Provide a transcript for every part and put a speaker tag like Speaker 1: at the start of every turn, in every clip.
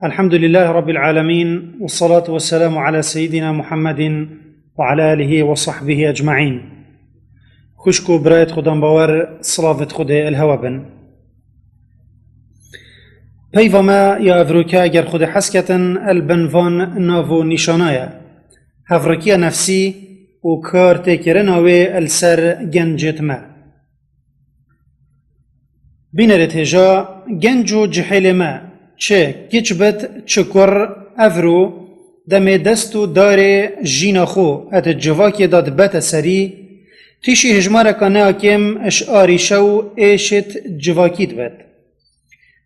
Speaker 1: الحمد لله رب العالمين، والصلاة والسلام على سيدنا محمد وعلى آله وصحبه أجمعين. خشكو برايت خدام باور صلافت خده الهوابن پیوما یا افروکا گر خود حسکتن البنوان ناو نشانایا هفرکیا نفسی و کار تکرناوی السر گنجت ما بینرت هجا گنجو جحیل ما چه کچبت چکر افرو دم دستو دار جینا خو ات جواکی داد بات سری تیشی هجمارا کنه اکیم اش آریشو ایشت جواکید بد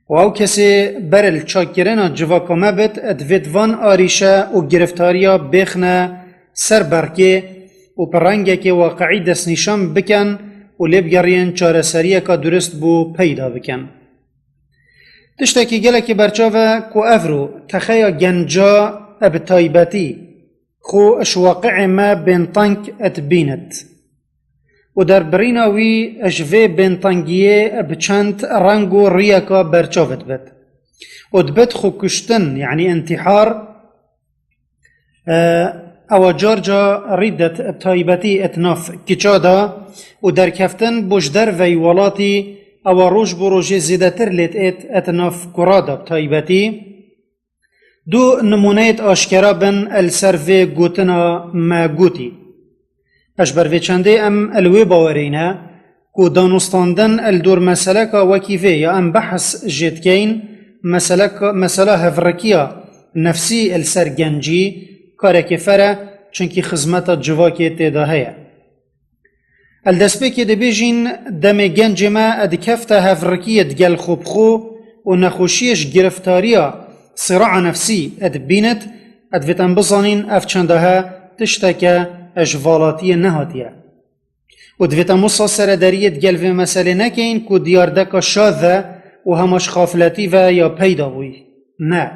Speaker 1: و او کسی برل چاکرنا جواکامه بد ات ویدوان آریشه و گرفتاریا بخنه سر برکه و پرنگه که واقعی دست نشان بکن و لبگرین چاره سریه که درست بو پیدا بکن. تشتاکی گله که برچاوه کو افرو تخیا گنجا اب تایبتی خو اش واقع ما بین تانک ات بیند و در بریناوی اجوه بین تانگیه اب چند رنگو ریاکا برچاوت بد و دبت خو کشتن یعنی انتحار او جارجا ریدت اب تایبتی اتناف کچادا و در کفتن بجدر وی والاتی او روش بروژه زیده تر لیت اتناف کرادا بطایبتی دو نمونهت آشکرا بن السروی گوتنا ما گوتی اش بروی چنده ام الوی باورینه کو دانستاندن الدور مسئله که وکیفه یا ام بحث جدکین مسئله هفرکیا نفسی السرگنجی کارکی فره چنکی خزمت جواکی تیداهیه الدسبه که دبیجین دم گنج ما ادکفته هفرکیت گل خوب خو و نخوشیش گرفتاریا صراع نفسی ادبینت ادویتن بزانین افچندها تشتکه اجوالاتی نهاتیه و دویتن مصا سرداریت گل و مسئله نکین که دیاردکا شاذه و هماش خافلتی و یا پیدا بوی نه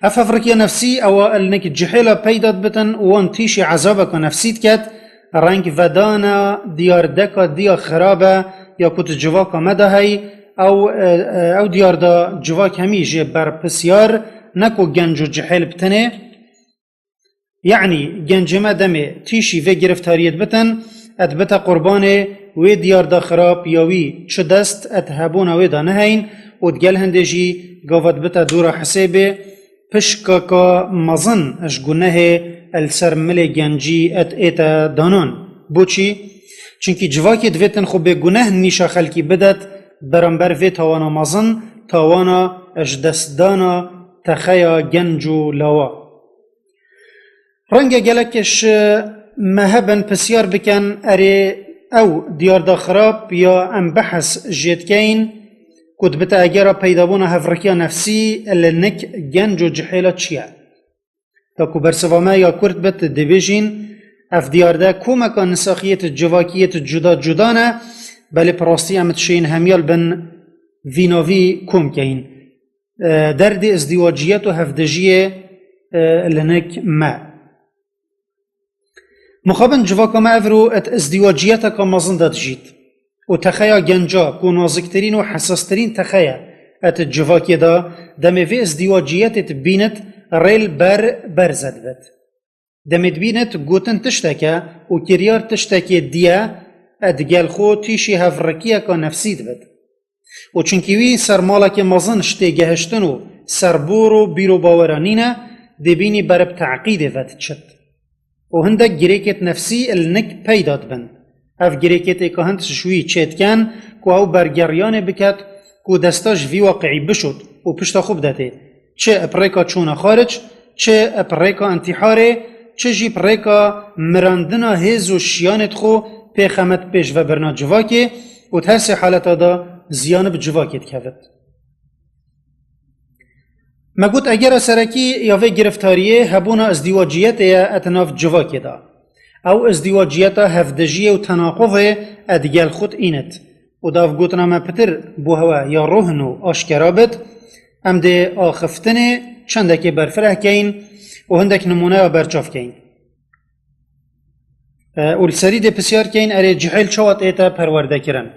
Speaker 1: افرکیه نفسی او النک جحیلا پیداد بتن وان تیشی عذابکا نفسیت کد رنگ ودانا دیار دکا دیا خرابه یا کت جواکا مدهی او دیار دا جواک همیشه بر پسیار نکو گنج و جحیل بتنه یعنی گنج مدمه تیشی و گرفتاریت بتن ادبتا قربانه و دیار دا خراب یاوی چه دست اتهبون و دا نهین و دگل هندجی گاوت بتا دورا حسابه پشکا کا مزن اش گناه السر مل گنجی ات ایتا دانان بوچی چونکی جواکی دویتن خو به گناه نیشا خلکی بدد برانبر وی تاوانا مزن تاوانا اش دستدانا تخیا گنجو لوا رنگ گلکش مهبن پسیار بکن اره او دیار دا خراب یا ام بحث جیدکین کد بتا اگرا پیدابون هفرکیا نفسی النک گنج و جحیلت چیه تا کو برسوامه یا کرد بت دیویژین اف دیارده کومکا نساخیت جواکیت جدا نه بله پراستی امت شین همیال بن ویناوی کوم کهین درد ازدواجیت و هفدجیه لنک ما مخابن جواکا ما افرو ات ازدواجیت که مازن داد جید و تخیا گنجا کو نازکترین و حساسترین تخیا ات جواکی دا دموی ازدواجیت بینت ریل برزد بد دمت بینت گوتن تشتکه و کریار تشتکه دیا ادگل خو تیشی هفرکیه که نفسید بد و چونکیوی سرمالا که مزن شتی گهشتن و سربور و بیرو باورانینه دبینی برب تعقیده ود چد و هندک گریکت نفسی النک پیداد بند اف گریکت که هند شوی چید کن که او برگریان بکد که دستاش وی واقعی بشد و پشتا خوب داده چه اپریکا چون خارج چه اپریکا انتحاره چه جی پریکا مراندنا هز و شیانت خو پیخمت پیش و برنا جواکی و ترس حالتا دا زیان به جواکیت کهد مگوت اگر سرکی یاوه گرفتاریه هبونا ازدواجیت یا اتناف جواکی دا او ازدواجیت هفدجیه و تناقضه ادگل خود اینت و داف گوتنا ما پتر بو هوا یا روحنو آشکرابت ام ده آخفتنه چندکی برفره کین و هندک نمونه برچاف کین و السری ده پسیار کین اره جحیل چوات ایتا پرورده کرن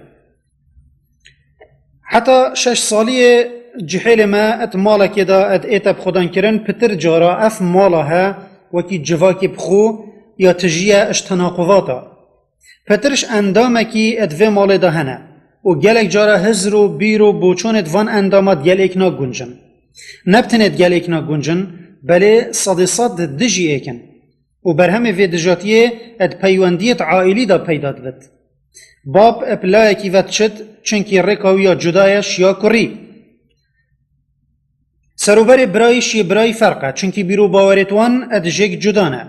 Speaker 1: حتی 6 سالی جحيل ما ات مالا كدا ات ايتا بخودان كرن پتر جارا اف مالها وكي جواكي بخو يا تجيه اشتناقضاتا پترش اندامكي ات في مال ده هنه و گلک جارا هزرو بیرو بوچونت وان اندامات گلک نا گنجن نبتنت گلک نا گنجن بله صد دجی ایکن و برهم وی دجاتیه ات پیوندیت عائلی دا پیداد بد باب اپلای کی وقت شد چنکی رکاویا جدایش یا کری سروبر برایش برای فرقه چنکی بیرو باورتوان ات جگ جدانه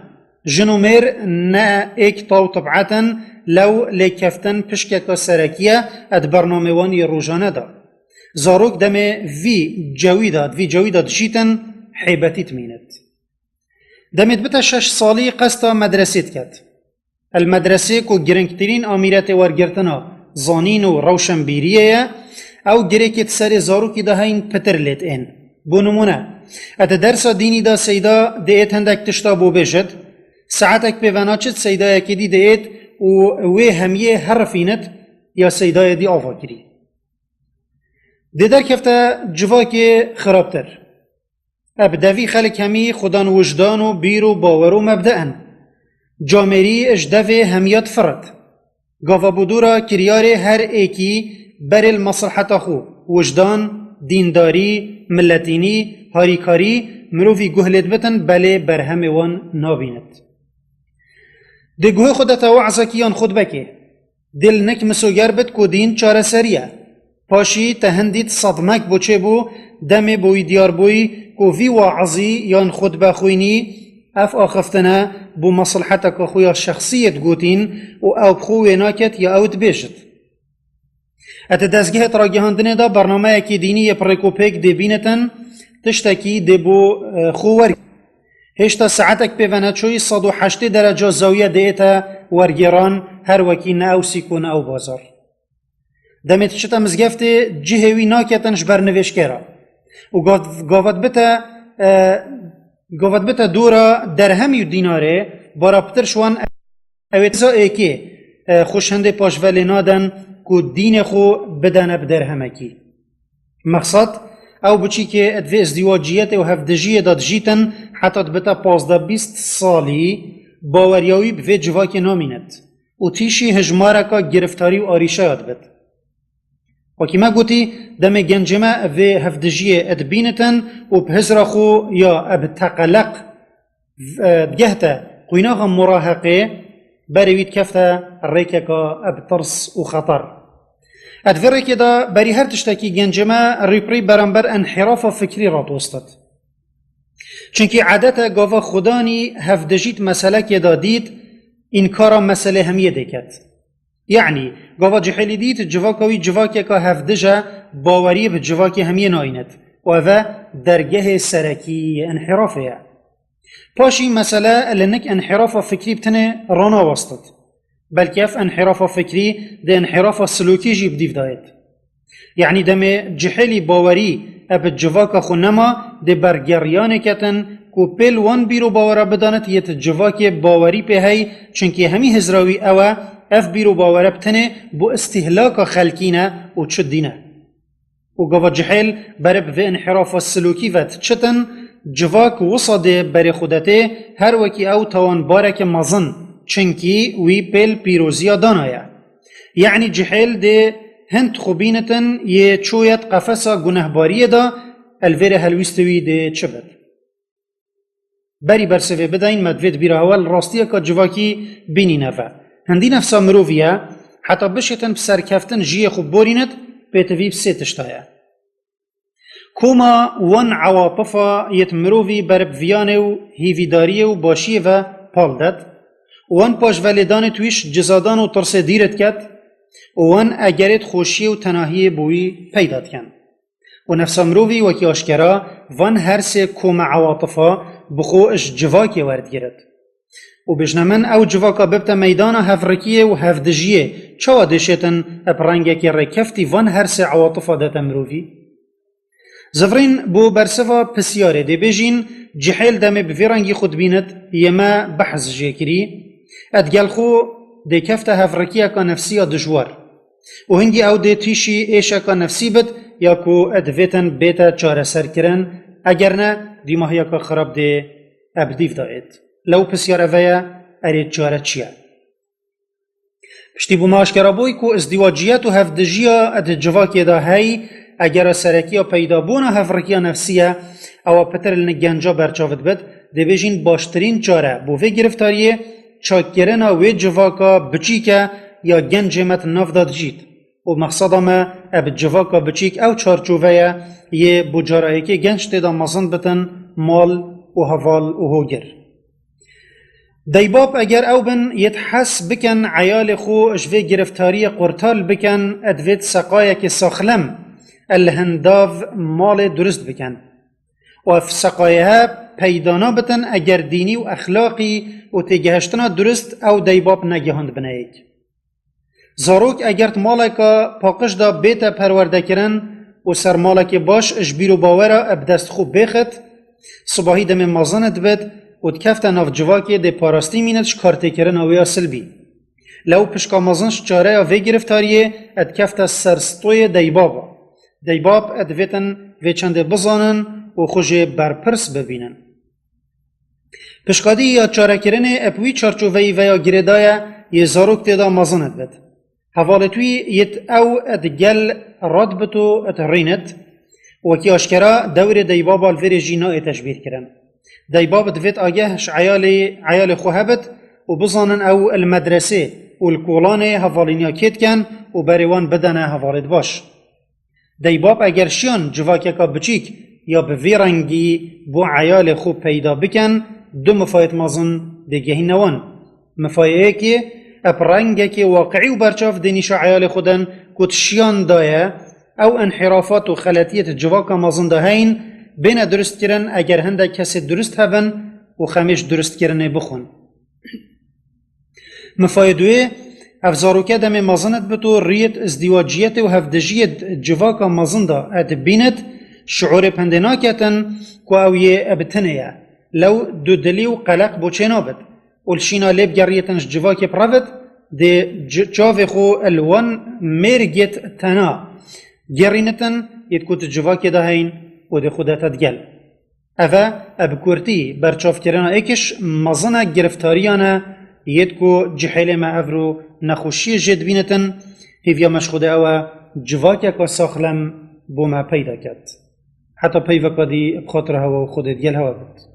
Speaker 1: جنومر نا ایک طاو طبعاتا لو لکفتن پشکک سرکیه ات برنامه وانی روزانه دا زاروک دم وی جویداد جیتن حیبتیت مینت دمت بتا 6 سالی قستا مدرسیت کد المدرسه کو گرنگترین آمیرت ورگرتنا زانین و روشنبیریه او گریکت سر زاروکی ده هین پتر لیت این بونمونه ات درس دینی دا سیدا دیت هندک تشتا بو بجد ساعتك بفناچت سيدايا كدي ديت ووي هميه حرفينت يا سيدايا دي آفاكري دي در كفتا جواكي خرابتر ابداوي خلق همي خدان وجدان و بير و باور و مبدأن جامري اجدوي هميات فرد غافا بودورا كرياري هر ايكي بر المصلحة خو وجدان دينداري ملتيني هاريكاري مروفي گهلت بتن بله برهم وان نابينت ده گوه خودتا وعظا کیان خود بکه دل نک مسوگر بد کو دین چاره سریه پاشی تهندید صدمک بوچه بو دم بوی دیار بوی کو وی وعظی یان خود بخوینی اف آخفتنا بو مصلحتك خویا شخصیت گوتین و او بخوی ناکت یا اوت بیشت ات دزگه تراگهاندنه دا برنامه اکی دینی پرکوپیک دی بینتن تشتکی دی بو خوور هشتا ساعتك بفناتشوي 108 درجة زاوية ديتا ورگران هر وكي ناو سيكون او بازار دمت شتا مزگفت جهوي ناكتنش برنوش كرا و قوات بتا دورا درهمي ديناره بارا پترشوان اويتزا ايكي خوشهنده پاشوالي نادن كو دين خو بدن بدرهمكي مقصد او بچی که ادوی ازدواجیت و هفدجیه داد جیتن حتی بتا 15-20 سالی باوریاوی به جواک نامیند و تیشی هجمارکا گرفتاری و آریشه یاد بد وکی ما گوتی دم گنجمه و هفدجیه ادبینتن و بهزرا خو یا اب تقلق بگهتا قویناغا مراهقه بروید کفتا ریککا اب ترس و خطر ادفره که دا بری هر تشتکی گنجمه ریپری برانبر انحراف فکری را توستد چونکه عادت گاوا خدانی هفدجیت مسئله که دا دید این کارا مسئله همیه دیکد یعنی گاوا جحیلی دید جواکوی جواکی که هفدجه باوری به جواکی همیه نایند و اوه درگه سرکی انحرافه پاشی مسئله لنک انحراف فکری بتنه رانا وستد بلکه اف انحراف فکری ده انحراف سلوکی جی بدیف داید یعنی دم جحلی باوری اب جواک خونما ده برگریان کتن کو پیل وان بیرو باورا بدانت یت جواک باوری په هی چونکه همی هزراوی اوه اف بیرو باورا بتنه بو استهلاک خلکینه و چد دینه و گوا جحل برب و انحراف سلوکی وت چتن جواک وصده بر خودته هر وکی او توان بارک مزن چنکی وی پیل پیروزیا دانایا یعنی جحل ده هند خوبینتن یه چویت قفصا گنهباری دا الویر هلویستوی ده چبد بری برسوه بداین مدوید بیره اول راستیه که جواکی بینی نفه هندی نفسا مروویه حتی بشتن بسرکفتن جیه خوب بورینت بیتوی بسی تشتایه کوما وان عواطفا یت مرووی برب ویانه و هیویداریه و باشیه و پالدد وان پاش ولیدان تویش جزادان و ترس دیرت کد وان اگرت خوشی و تناهی بوی پیداد کن و نفس مرووی وکی آشکرا وان هر سه کوم عواطفا بخوش جواکی ورد گرد و بجنمن او جواکا ببتا میدان هفرکیه و هفدجیه چوا دشتن اپرانگه که رکفتی وان هر سه عواطفا داتا مرووی زفرین بو برسفا پسیاره دی بجین جحیل دم بفیرانگی خود بیند یما بحث جیکری ادگل خو دی کفت هفرکیه که نفسی دجوار و هنگی او دی تیشی ایشه که نفسی بد یا کو ادویتن بیتا چاره سر کرن اگر نه دیماهیا که خراب ده ابدیف داید لو پسیار اویا ارید چاره چیه پشتی بو ماشکرا بوی کو ازدواجیت و هفدجیا اد جواکی دا هی اگر سرکیا پیدا بونا هفرکیا نفسیه او پتر لنگنجا برچاوت بد ده بیجین باشترین چاره بو وی گرفتاریه چاکرنا وی جواکا بچیکه یا گنج مت ناف داد جید و مقصد ما اب جواکا بچیک او چارچوبه یه بجارایی که گنج تیدا مزن بتن مال و حوال و هوگر دیباب اگر او بن یتحس بکن عیال خو اشوی گرفتاری قرطال بکن ادوید سقایا که ساخلم الهنداو مال درست بکن و اف سقایها پیدانا بتن اگر دینی و اخلاقی و تگهشتنا درست او دیباب نگهاند بنایک زاروک اگر مالکا پاکش دا بیتا پرورده کرن و سر مالک باش اجبیر و باورا ابدست خوب بخت صباحی دم مازنت بد و دکفت ناف جواکی ده پاراستی میندش کارته کرن اویا سلبی لو پشکا مازنش چاره وی گرفتاریه ادکفت سرستوی دیبابا دیباب ادویتن وی چنده بزانن و خوش برپرس ببینن پشکادی یا چاره کرن اپوی چارچووی و یا گردای یه زاروک تیدا مازنت بد حوالتوی یت او ادگل راد بتو اترینت وکی اشکرا دور دیباب الوری جینا تشبیر کرن دیباب دوید آگهش عیال خوهبت و بزانن او المدرسه و الکولان حوالینیا کت کن و بریوان بدن حوالت باش دیباب اگر شیان جواکیکا بچیک یا به ویرنگی بو عیال خوب پیدا بکن دو مفایت مازن دیگهی نوان مفایه که اپرنگه که واقعی و برچاف دینیش عیال خودن کت شیان دایه او انحرافات و خلطیت جواکا مازن دهین بین درست کرن اگر هنده کسی درست هبن و خمیش درست کرنه بخون مفایدوی افزاروکه دم مازنت بتو ریت ازدواجیت و هفدجیت جواکا مازن دا اد بیند شعور پندناکتن که اویه ابتنه لو دو دلی و قلق بوچه نابد ولشینا لیب گریتنش جواکی پراوت ده جاوه خو الوان مرگیت تنا گرینتن یدکوت جواکی دا هین و ده خودت گل اوه ابکورتی برچاف کرنا ایکش مزنه گرفتاریانه یدکو جحیل ما افرو نخوشی جد بینتن هیویا مشخوده اوه جواکی که ساخلم بو ما پیدا کد حتی پیوکا دی بخاطر هوا و خودت گل هوا بود